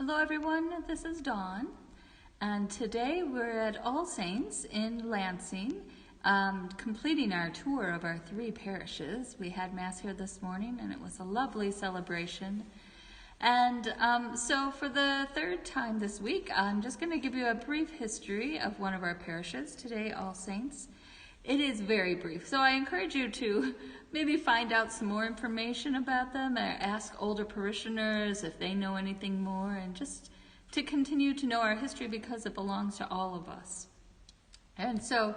Hello everyone, this is Dawn, and today we're at All Saints in Lansing, completing our tour of our 3 parishes. We had Mass here this morning and it was a lovely celebration. And so for the 3rd time this week, I'm just going to give you a brief history of one of our parishes, today All Saints. It is very brief, so I encourage you to maybe find out some more information about them, or ask older parishioners if they know anything more, and just to continue to know our history because it belongs to all of us. And so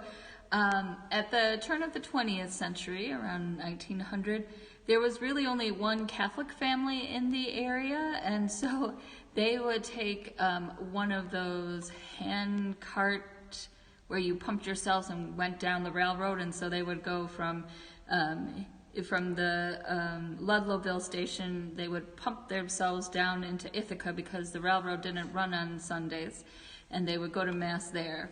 at the turn of the 20th century, around 1900, there was really only one Catholic family in the area, and so they would take one of those hand cart where you pumped yourselves and went down the railroad, and so they would go from the Ludlowville station, they would pump themselves down into Ithaca because the railroad didn't run on Sundays, and they would go to Mass there.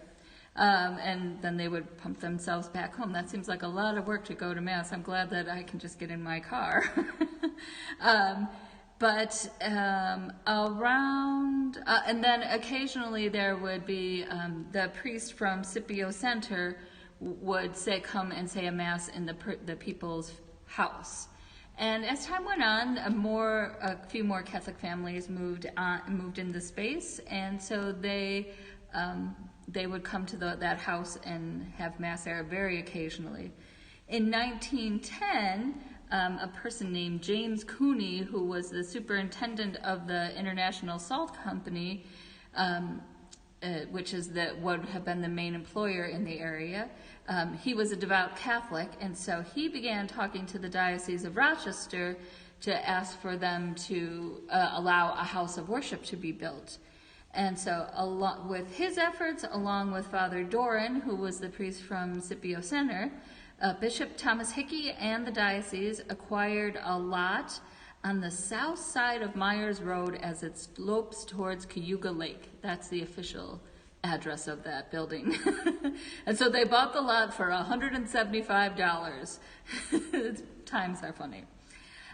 And then they would pump themselves back home. That seems like a lot of work to go to Mass. I'm glad that I can just get in my car. But around, and then occasionally there would be the priest from Scipio Center would come and say a Mass in the people's house. And as time went on, a few more Catholic families moved in the space, and so they would come to that house and have Mass there very occasionally. In 1910, a person named James Cooney, who was the superintendent of the International Salt Company, which is would have been the main employer in the area, he was a devout Catholic, and so he began talking to the Diocese of Rochester to ask for them to allow a house of worship to be built. And so with his efforts, along with Father Doran, who was the priest from Scipio Center, Bishop Thomas Hickey and the diocese acquired a lot on the south side of Myers Road as it slopes towards Cayuga Lake. That's the official address of that building. And so they bought the lot for $175. Times are funny.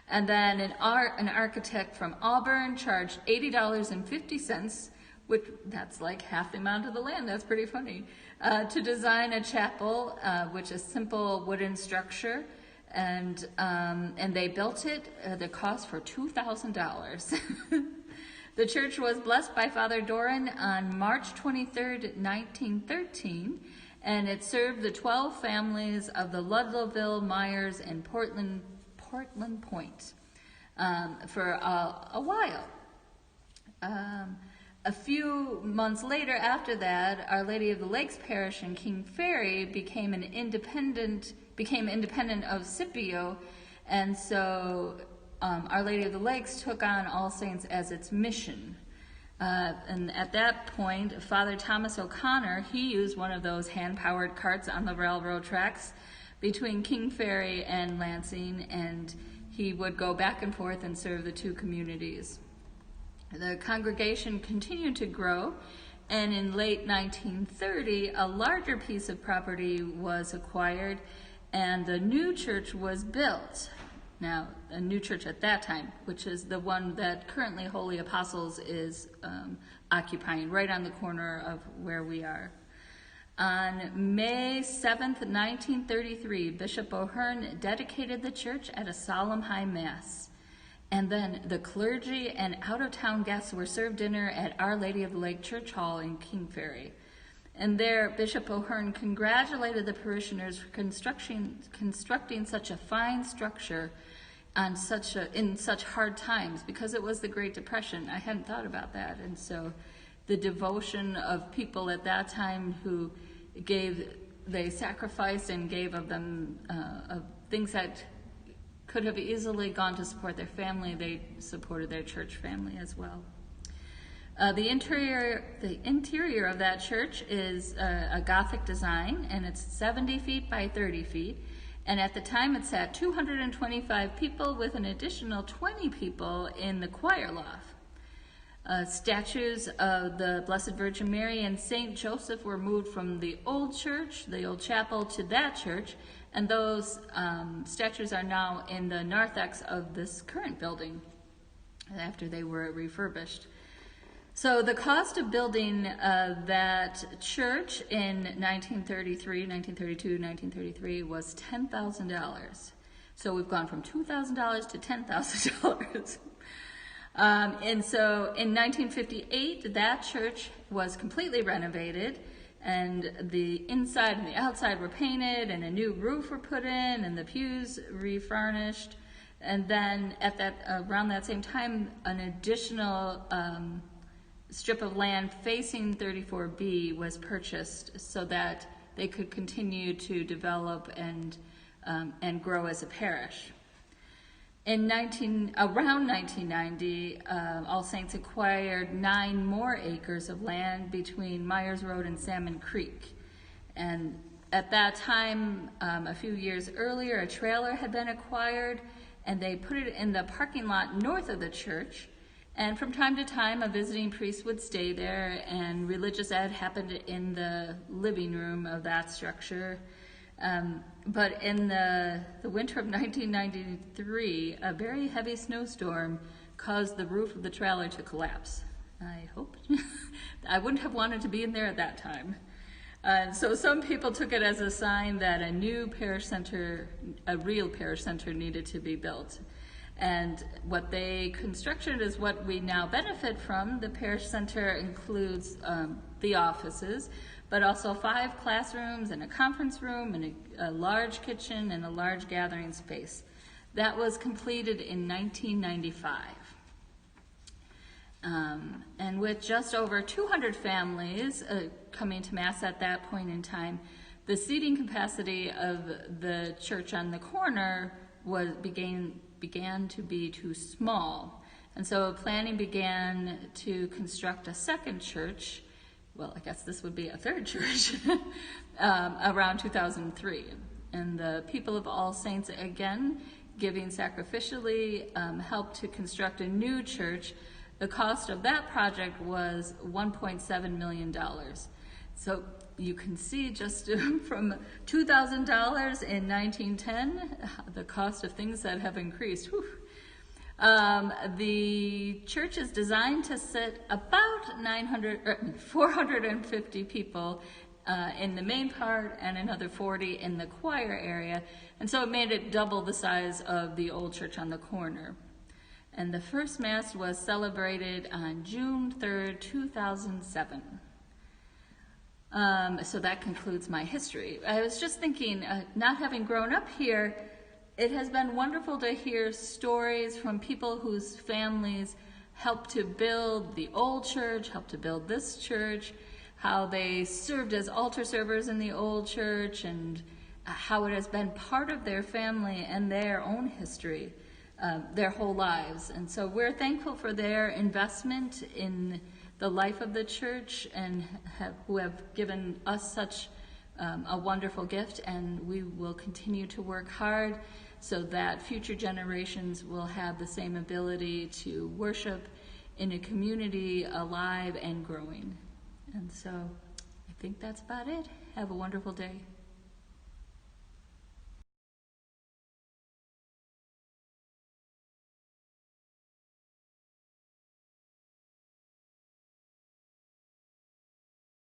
And then an architect from Auburn charged $80.50, which that's like half the amount of the land. That's pretty funny. To design a chapel, which is simple wooden structure, and they built it. The cost for $2,000. The church was blessed by Father Doran on March 23rd, 1913, and it served the 12 families of the Ludlowville, Myers, and Portland Point for a while. A few months later after that, Our Lady of the Lakes Parish in King Ferry became independent of Scipio, and so Our Lady of the Lakes took on All Saints as its mission. And at that point, Father Thomas O'Connor, he used one of those hand-powered carts on the railroad tracks between King Ferry and Lansing, and he would go back and forth and serve the 2 communities. The congregation continued to grow, and in late 1930, a larger piece of property was acquired, and the new church was built. Now, a new church at that time, which is the one that currently Holy Apostles is occupying, right on the corner of where we are. On May 7th, 1933, Bishop O'Hearn dedicated the church at a solemn high Mass. And then the clergy and out-of-town guests were served dinner at Our Lady of the Lake Church Hall in King Ferry. And there, Bishop O'Hearn congratulated the parishioners for constructing such a fine structure in such hard times, because it was the Great Depression. I hadn't thought about that. And so the devotion of people at that time who they sacrificed and gave of them of things that could have easily gone to support their family, they supported their church family as well. The interior of that church is a Gothic design, and it's 70 feet by 30 feet. And at the time it sat 225 people with an additional 20 people in the choir loft. Statues of the Blessed Virgin Mary and Saint Joseph were moved from the old church, the old chapel, to that church, and those statues are now in the narthex of this current building after they were refurbished. So the cost of building that church in 1932, 1933 was $10,000. So we've gone from $2,000 to $10,000. And so in 1958, that church was completely renovated, and the inside and the outside were painted, and a new roof were put in, and the pews refurnished. And then at that around that same time, an additional strip of land facing 34B was purchased so that they could continue to develop and grow as a parish. Around 1990, All Saints acquired 9 more acres of land between Myers Road and Salmon Creek. And at that time, a few years earlier, a trailer had been acquired, and they put it in the parking lot north of the church. And from time to time, a visiting priest would stay there, and religious ed happened in the living room of that structure. But in the winter of 1993, a very heavy snowstorm caused the roof of the trailer to collapse. I hope. I wouldn't have wanted to be in there at that time. So some people took it as a sign that a new parish center, a real parish center, needed to be built. And what they constructed is what we now benefit from. The parish center includes the offices, but also 5 classrooms and a conference room and a large kitchen and a large gathering space. That was completed in 1995. And with just over 200 families coming to Mass at that point in time, the seating capacity of the church on the corner began to be too small. And so planning began to construct a second church. Well, I guess this would be a third church around 2003. And the people of All Saints, again, giving sacrificially, helped to construct a new church. The cost of that project was $1.7 million. So you can see just from $2,000 in 1910, the cost of things that have increased. The church is designed to sit about 450 people in the main part and another 40 in the choir area. And so it made it double the size of the old church on the corner. And the first Mass was celebrated on June 3rd, 2007. So that concludes my history. I was just thinking, not having grown up here, it has been wonderful to hear stories from people whose families helped to build the old church, helped to build this church, how they served as altar servers in the old church, and how it has been part of their family and their own history their whole lives. And so we're thankful for their investment in the life of the church and who have given us such a wonderful gift, and we will continue to work hard so that future generations will have the same ability to worship in a community alive and growing. And so I think that's about it. Have a wonderful day.